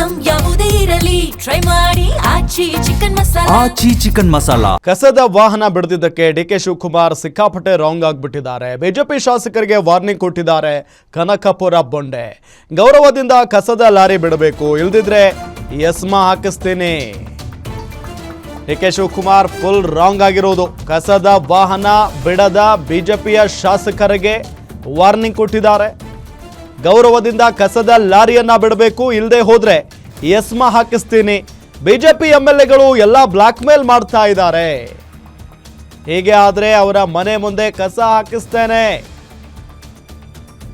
Item ಯಾವುದೇ ಇರಲಿ try ಮಾಡಿ ಆಚಿ ಚಿಕನ್ ಮಸಾಲಾ. ಕಸದ ವಾಹನ ಬಿಡದಿದ್ದಕ್ಕೆ ಡಿಕೆ ಶಿವಕುಮಾರ್ ಸಿಕ್ಕಾಪಟ್ಟೆ ರಾಂಗ್ ಆಗಿಬಿಟ್ಟಿದ್ದಾರೆ. ಬಿಜೆಪಿ ಶಾಸಕರಿಗೆ ವಾರ್ನಿಂಗ್ ಕೊಟ್ಟಿದ್ದಾರೆ ಕನಕಪುರ ಬೊಂಡೆ. ಗೌರವದಿಂದ ಕಸದ ಲಾರಿ ಬಿಡಬೇಕು, ಇಲ್ದಿದ್ರೆ ಎಸ್ಮಾ ಹಾಕಿಸ್ತೀನಿ. ಡಿಕೆ ಶಿವಕುಮಾರ್ ಫುಲ್ ರಾಂಗ್ ಆಗಿರೋದು. ಕಸದ ವಾಹನ ಬಿಡದ ಬಿಜೆಪಿಯ ಶಾಸಕರಿಗೆ ವಾರ್ನಿಂಗ್ ಕೊಟ್ಟಿದ್ದಾರೆ. ಗೌರವದಿಂದ ಕಸದ ಲಾರಿಯನ್ನ ಬಿಡಬೇಕು, ಇಲ್ಲದೆ ಹೋದ್ರೆ ಎಸ್ಮಾ ಹಾಕಿಸ್ತೀನಿ. ಬಿಜೆಪಿ ಎಂಎಲ್ಎಗಳು ಎಲ್ಲ ಬ್ಲಾಕ್ ಮೇಲ್ ಮಾಡ್ತಾ ಇದ್ದಾರೆ. ಹೀಗೆ ಆದ್ರೆ ಅವರ ಮನೆ ಮುಂದೆ ಕಸ ಹಾಕಿಸ್ತೇನೆ.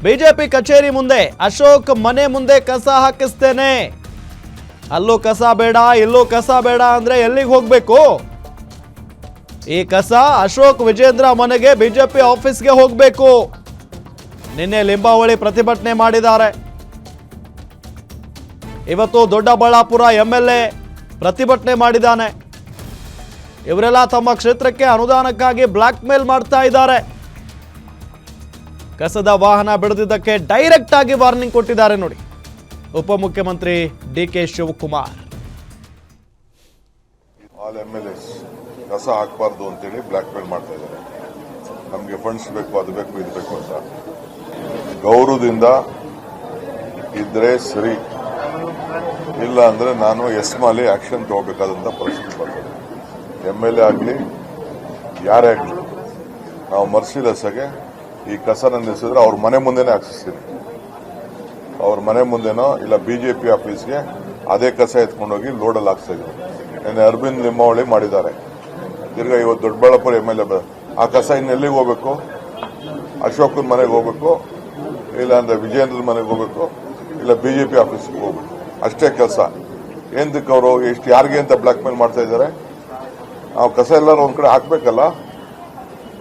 ಬಿಜೆಪಿ ಕಚೇರಿ ಮುಂದೆ, ಅಶೋಕ್ ಮನೆ ಮುಂದೆ ಕಸ ಹಾಕಿಸ್ತೇನೆ. ಅಲ್ಲೂ ಕಸ ಬೇಡ, ಇಲ್ಲೂ ಕಸ ಬೇಡ ಅಂದ್ರೆ ಎಲ್ಲಿಗೆ ಹೋಗ್ಬೇಕು? ಈ ಕಸ ಅಶೋಕ್ ವಿಜೇಂದ್ರ ಮನೆಗೆ, ಬಿಜೆಪಿ ಆಫೀಸ್ಗೆ ಹೋಗ್ಬೇಕು. ನಿನ್ನೆ ಲಿಂಬಾವಳಿ ಪ್ರತಿಭಟನೆ ಮಾಡಿದ್ದಾರೆ. ಇವತ್ತು ದೊಡ್ಡಬಳ್ಳಾಪುರ ಎಂಎಲ್ಎ ಪ್ರತಿಭಟನೆ ಮಾಡಿದ್ದಾನೆ. ಇವರೆಲ್ಲ ತಮ್ಮ ಕ್ಷೇತ್ರಕ್ಕೆ ಅನುದಾನಕ್ಕಾಗಿ ಬ್ಲಾಕ್ ಮೇಲ್ ಮಾಡ್ತಾ ಇದ್ದಾರೆ. ಕಸದ ವಾಹನ ಬಿಡದಿದ್ದಕ್ಕೆ ಡೈರೆಕ್ಟ್ ಆಗಿ ವಾರ್ನಿಂಗ್ ಕೊಟ್ಟಿದ್ದಾರೆ ನೋಡಿ ಉಪಮುಖ್ಯಮಂತ್ರಿ ಡಿಕೆ ಶಿವಕುಮಾರ್. ಆಲ್ ಎಂಎಲ್ಎಸ್ ಕಸ ಹಾಕಬಾರ್ದು ಅಂತೇಳಿ ಬ್ಲಾಕ್ ಮೇಲ್ ಮಾಡ್ತಾ ಇದ್ದಾರೆ. ನಮಗೆ ಫಂಡ್ಸ್ ಬೇಕು, ಅದು ಬೇಕು, ಇದು ಬೇಕು ಅಂತ. ಗೌರವದಿಂದ ಇದ್ರೆ ಸರಿ, ಇಲ್ಲ ಅಂದ್ರೆ ನಾನು ಎಸ್ಮಾಲಿ ಆಕ್ಷನ್ ತಗೋಬೇಕಾದಂತ ಪರಿಸ್ಥಿತಿ ಬರ್ತದೆ. ಎಂಎಲ್ಎ ಆಗಲಿ ಯಾರೇ ಆಗಲಿ, ನಾವು ಮರ್ಸಿಲೆಸ್ಸಾಗೆ ಈ ಕಸ ನಿಲ್ಲಿಸಿದ್ರೆ ಅವ್ರ ಮನೆ ಮುಂದೆನೇ ಹಾಕಿಸ್ತೀನಿ. ಅವ್ರ ಮನೆ ಮುಂದೆನೋ ಇಲ್ಲ ಬಿಜೆಪಿ ಆಫೀಸ್ಗೆ ಅದೇ ಕಸ ಎತ್ಕೊಂಡೋಗಿ ಲೋಡಲ್ಲಿ ಹಾಕ್ತಾ ಇದ್ರು. ನಿನ್ನೆ ಅರವಿಂದ್ ಲಿಂಬಾವಳಿ ಮಾಡಿದ್ದಾರೆ. ತಿರ್ಗಾ ಇವತ್ತು ದೊಡ್ಡಬಳ್ಳಾಪುರ ಎಂಎಲ್ಎ ಆ ಕಸ ಇನ್ನೆಲ್ಲಿಗೆ ಹೋಗ್ಬೇಕು? ಅಶೋಕನ ಮನೆಗೆ ಹೋಗ್ಬೇಕು, ಇಲ್ಲ ಅಂದ್ರೆ ವಿಜೇಂದ್ರ ಮನೆಗೆ ಹೋಗ್ಬೇಕು, ಇಲ್ಲ ಬಿಜೆಪಿ ಆಫೀಸ್ಗೆ ಹೋಗ್ಬೇಕು. ಅಷ್ಟೇ ಕೆಲಸ. ಏನಕ್ಕೆ ಅವರು ಎಷ್ಟು ಯಾರಿಗೆ ಅಂತ ಬ್ಲಾಕ್ ಮೇಲ್ ಮಾಡ್ತಾ ಇದ್ದಾರೆ? ನಾವು ಕಸ ಎಲ್ಲರೂ ಒಂದ್ ಕಡೆ ಹಾಕ್ಬೇಕಲ್ಲ.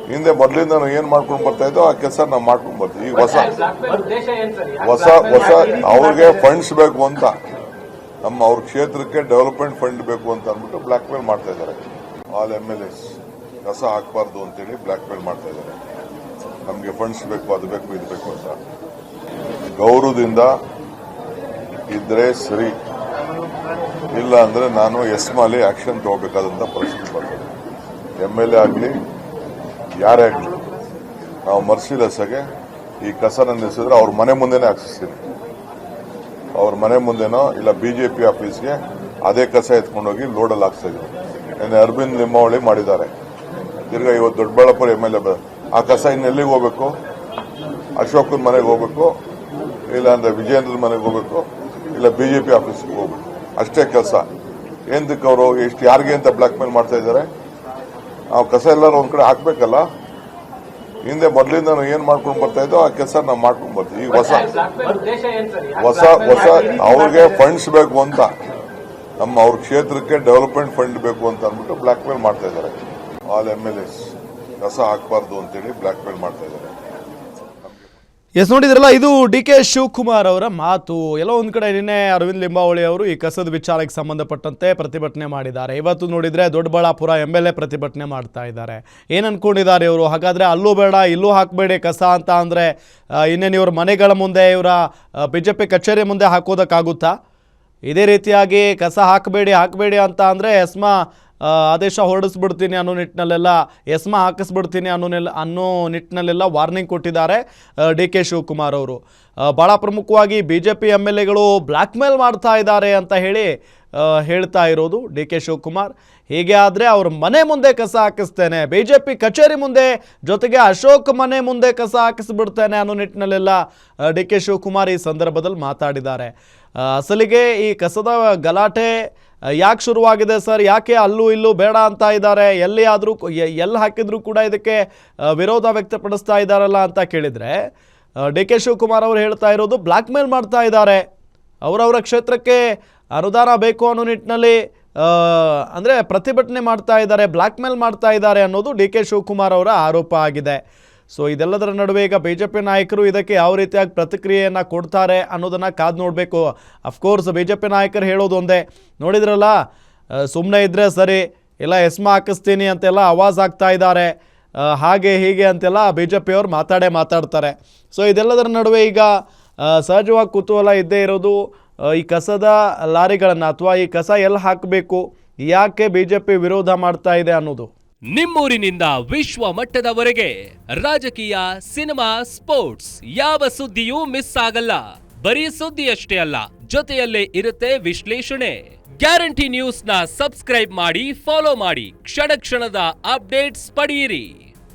ಹಿಂದೆ ಮೊದಲಿಂದ ನಾವು ಏನ್ ಮಾಡ್ಕೊಂಡು ಬರ್ತಾ ಇದ್ದೋ ಆ ಕೆಲಸ ನಾವು ಮಾಡ್ಕೊಂಡು ಬರ್ತೀವಿ. ಈಗ ಹೊಸ ಅವ್ರಿಗೆ ಫಂಡ್ಸ್ ಬೇಕು ಅಂತ, ಅವ್ರ ಕ್ಷೇತ್ರಕ್ಕೆ ಡೆವಲಪ್ಮೆಂಟ್ ಫಂಡ್ ಬೇಕು ಅಂತ ಅಂದ್ಬಿಟ್ಟು ಬ್ಲಾಕ್ ಮೇಲ್ ಮಾಡ್ತಾ ಇದ್ದಾರೆ. ಆಲ್ ಎಂಎಲ್ಎಸ್ ಕಸ ಹಾಕಬಾರ್ದು ಅಂತೇಳಿ ಬ್ಲಾಕ್ ಮೇಲ್ ಮಾಡ್ತಾ ಇದ್ದಾರೆ. ನಮಗೆ ಫಂಡ್ಸ್ ಬೇಕು, ಅದು ಬೇಕು, ಇದು ಬೇಕು ಅಂತ. ಗೌರವದಿಂದ ಇದ್ರೆ ಸರಿ, ಇಲ್ಲ ಅಂದ್ರೆ ನಾನು ಎಸ್ಮಾಲಿ ಆಕ್ಷನ್ ತಗೋಬೇಕಾದಂತ ಪರಿಸ್ಥಿತಿ ಬರ್ತದೆ. ಎಂಎಲ್ಎ ಆಗಲಿ ಯಾರೇ ಆಗಲಿ, ನಾವು ಮರ್ಸಿಲೆಸ್ಸಾಗೆ ಈ ಕಸ ನಿಲ್ಲಿಸಿದ್ರೆ ಅವ್ರ ಮನೆ ಮುಂದೆನೇ ಹಾಕಿಸ್ತೀನಿ. ಅವ್ರ ಮನೆ ಮುಂದೆನೋ ಇಲ್ಲ ಬಿಜೆಪಿ ಆಫೀಸ್ಗೆ ಅದೇ ಕಸ ಎತ್ಕೊಂಡೋಗಿ ಲೋಡಲ್ಲಿ ಹಾಕ್ತಾ ಇದ್ರು. ನಿನ್ನೆ ಅರವಿಂದ್ ಲಿಂಬಾವಳಿ ಮಾಡಿದ್ದಾರೆ. ತಿರ್ಗಾ ಇವತ್ತು ದೊಡ್ಡಬಳ್ಳಾಪುರ ಎಂಎಲ್ಎ ಆ ಕಸ ಇನ್ನೆಲ್ಲಿಗೆ ಹೋಗ್ಬೇಕು? ಅಶೋಕನ ಮನೆಗೆ ಹೋಗ್ಬೇಕು, ಇಲ್ಲ ಅಂದ್ರೆ ವಿಜೇಂದ್ರ ಮನೆಗೆ ಹೋಗ್ಬೇಕು, ಇಲ್ಲ ಬಿಜೆಪಿ ಆಫೀಸ್ಗೆ ಹೋಗ್ಬೇಕು. ಅಷ್ಟೇ ಕೆಲಸ. ಏನಕ್ಕೆ ಅವರು ಎಷ್ಟು ಯಾರಿಗೆ ಅಂತ ಬ್ಲಾಕ್ ಮೇಲ್ ಮಾಡ್ತಾ ಇದ್ದಾರೆ? ನಾವು ಕಸ ಎಲ್ಲರೂ ಒಂದ್ ಕಡೆ ಹಾಕ್ಬೇಕಲ್ಲ. ಹಿಂದೆ ಮೊದಲಿಂದ ನಾವು ಏನ್ ಮಾಡ್ಕೊಂಡು ಬರ್ತಾ ಇದ್ದೋ ಆ ಕೆಲಸ ನಾವು ಮಾಡ್ಕೊಂಡು ಬರ್ತೀವಿ. ಈಗ ಹೊಸ ಅವ್ರಿಗೆ ಫಂಡ್ಸ್ ಬೇಕು ಅಂತ, ಅವ್ರ ಕ್ಷೇತ್ರಕ್ಕೆ ಡೆವಲಪ್ಮೆಂಟ್ ಫಂಡ್ ಬೇಕು ಅಂತ ಅಂದ್ಬಿಟ್ಟು ಬ್ಲಾಕ್ ಮೇಲ್ ಮಾಡ್ತಾ ಇದ್ದಾರೆ. ಆಲ್ ಎಂಎಲ್ಎಸ್ ಕಸ ಹಾಕಬಾರ್ದು ಅಂತೇಳಿ ಬ್ಲಾಕ್ ಮೇಲ್ ಮಾಡ್ತಾ ಇದ್ದಾರೆ. ಎಸ್, ನೋಡಿದ್ರಲ್ಲ, ಇದು ಡಿಕೆ ಶಿವಕುಮಾರ್ ಅವರ ಮಾತು. ಎಲ್ಲೋ ಒಂದ್ ಕಡೆ ನಿನ್ನೆ ಅರವಿಂದ್ ಲಿಂಬಾವಳಿ ಅವರು ಈ ಕಸದ ವಿಚಾರಕ್ಕೆ ಸಂಬಂಧಪಟ್ಟಂತೆ ಪ್ರತಿಭಟನೆ ಮಾಡಿದ್ದಾರೆ. ಇವತ್ತು ನೋಡಿದ್ರೆ ದೊಡ್ಡಬಳ್ಳಾಪುರ ಎಂಎಲ್ಎ ಪ್ರತಿಭಟನೆ ಮಾಡ್ತಾ ಇದ್ದಾರೆ. ಏನ್ ಅನ್ಕೊಂಡಿದ್ದಾರೆ ಇವರು? ಹಾಗಾದ್ರೆ ಅಲ್ಲೂ ಬೇಡ ಇಲ್ಲೂ ಹಾಕಬೇಡಿ ಕಸ ಅಂತ ಅಂದ್ರೆ ಇನ್ನೇನು ಇವ್ರ ಮನೆಗಳ ಮುಂದೆ, ಇವರ ಬಿಜೆಪಿ ಕಚೇರಿ ಮುಂದೆ ಹಾಕೋದಕ್ಕಾಗುತ್ತಾ? ಇದೇ ರೀತಿಯಾಗಿ ಕಸ ಹಾಕಬೇಡಿ ಅಂತ ಅಂದರೆ ಎಸ್ಮಾ ಆದೇಶ ಹೊರಡಿಸ್ಬಿಡ್ತೀನಿ ಅನ್ನೋ ನಿಟ್ಟಿನಲ್ಲೆಲ್ಲ, ಎಸ್ಮಾ ಹಾಕಿಸ್ಬಿಡ್ತೀನಿ ಅನ್ನೋ ನಿಟ್ಟಿನಲ್ಲೆಲ್ಲ ವಾರ್ನಿಂಗ್ ಕೊಟ್ಟಿದ್ದಾರೆ ಡಿಕೆ ಶಿವಕುಮಾರ್ ಅವರು. ಭಾಳ ಪ್ರಮುಖವಾಗಿ ಬಿಜೆಪಿ ಎಂಎಲ್ಎಗಳು ಬ್ಲ್ಯಾಕ್ ಮೇಲ್ ಮಾಡ್ತಾ ಇದ್ದಾರೆ ಅಂತ ಹೇಳ್ತಾ ಇರೋದು ಡಿಕೆ ಶಿವಕುಮಾರ್. ಹೀಗೆ ಆದರೆ ಅವ್ರ ಮನೆ ಮುಂದೆ ಕಸ ಹಾಕಿಸ್ತೇನೆ, ಬಿಜೆಪಿ ಕಚೇರಿ ಮುಂದೆ, ಜೊತೆಗೆ ಅಶೋಕ್ ಮನೆ ಮುಂದೆ ಕಸ ಹಾಕಿಸ್ಬಿಡ್ತೇನೆ ಅನ್ನೋ ನಿಟ್ಟಿನಲ್ಲೆಲ್ಲ ಡಿಕೆ ಶಿವಕುಮಾರ್ ಈ ಸಂದರ್ಭದಲ್ಲಿ ಮಾತಾಡಿದ್ದಾರೆ. ಅಸಲಿಗೆ ಈ ಕಸದ ಗಲಾಟೆ ಯಾಕೆ ಶುರುವಾಗಿದೆ ಸರ್? ಯಾಕೆ ಅಲ್ಲೂ ಇಲ್ಲೂ ಬೇಡ ಅಂತ ಇದ್ದಾರೆ? ಎಲ್ಲಿ ಹಾಕಿದ್ರು ಕೂಡ ಇದಕ್ಕೆ ವಿರೋಧ ವ್ಯಕ್ತಪಡಿಸ್ತಾ ಇದ್ದಾರಲ್ಲ ಅಂತ ಕೇಳಿದರೆ ಡಿಕೆ ಶಿವಕುಮಾರ್ ಅವರು ಹೇಳ್ತಾ ಇರೋದು ಬ್ಲ್ಯಾಕ್ ಮೇಲ್ ಮಾಡ್ತಾ ಇದ್ದಾರೆ. ಅವರವರ ಕ್ಷೇತ್ರಕ್ಕೆ ಅನುದಾನ ಬೇಕು ಅನ್ನೋ ನಿಟ್ಟಿನಲ್ಲಿ ಅಂದರೆ ಪ್ರತಿಭಟನೆ ಮಾಡ್ತಾ ಇದ್ದಾರೆ, ಬ್ಲ್ಯಾಕ್ ಮೇಲ್ ಮಾಡ್ತಾ ಇದ್ದಾರೆ ಅನ್ನೋದು ಡಿಕೆ ಶಿವಕುಮಾರ್ ಅವರ ಆರೋಪ ಆಗಿದೆ. ಸೊ ಇದೆಲ್ಲದರ ನಡುವೆ ಈಗ ಬಿಜೆಪಿ ನಾಯಕರು ಇದಕ್ಕೆ ಯಾವ ರೀತಿಯಾಗಿ ಪ್ರತಿಕ್ರಿಯೆಯನ್ನು ಕೊಡ್ತಾರೆ ಅನ್ನೋದನ್ನು ಕಾದು ನೋಡಬೇಕು. ಅಫ್ಕೋರ್ಸ್ ಬಿಜೆಪಿ ನಾಯಕರು ಹೇಳೋದು ಒಂದೇ, ನೋಡಿದ್ರಲ್ಲ, ಸುಮ್ಮನೆ ಇದ್ದರೆ ಸರಿ, ಇಲ್ಲ ಎಸ್ಮಾ ಹಾಕಿಸ್ತೀನಿ ಅಂತೆಲ್ಲ ಆವಾಜ್ ಆಗ್ತಾ ಇದ್ದಾರೆ, ಹಾಗೆ ಹೀಗೆ ಅಂತೆಲ್ಲ ಬಿಜೆಪಿಯವರು ಮಾತಾಡ್ತಾರೆ. ಸೊ ಇದೆಲ್ಲದರ ನಡುವೆ ಈಗ ಸಹಜವಾಗಿ ಕುತೂಹಲ ಇದ್ದೇ ಇರೋದು ಈ ಕಸದ ಲಾರಿಗಳನ್ನು ಅಥವಾ ಈ ಕಸ ಎಲ್ಲಿ ಹಾಕಬೇಕು, ಯಾಕೆ ಬಿಜೆಪಿ ವಿರೋಧ ಮಾಡ್ತಾ ಇದೆ ಅನ್ನೋದು. ನಿಮ್ಮೂರಿನಿಂದ ವಿಶ್ವ ಮಟ್ಟದವರೆಗೆ ರಾಜಕೀಯ, ಸಿನಿಮಾ, ಸ್ಪೋರ್ಟ್ಸ್ ಯಾವ ಸುದ್ದಿಯೂ ಮಿಸ್ ಆಗಲ್ಲ. ಬರೀ ಸುದ್ದಿಯಷ್ಟೇ ಅಲ್ಲ, ಜೊತೆಯಲ್ಲೇ ಇರುತ್ತೆ ವಿಶ್ಲೇಷಣೆ. ಗ್ಯಾರಂಟಿ ನ್ಯೂಸ್ ನ ಸಬ್ಸ್ಕ್ರೈಬ್ ಮಾಡಿ, ಫಾಲೋ ಮಾಡಿ, ಕ್ಷಣ ಕ್ಷಣದ ಅಪ್ಡೇಟ್ಸ್ ಪಡೆಯಿರಿ.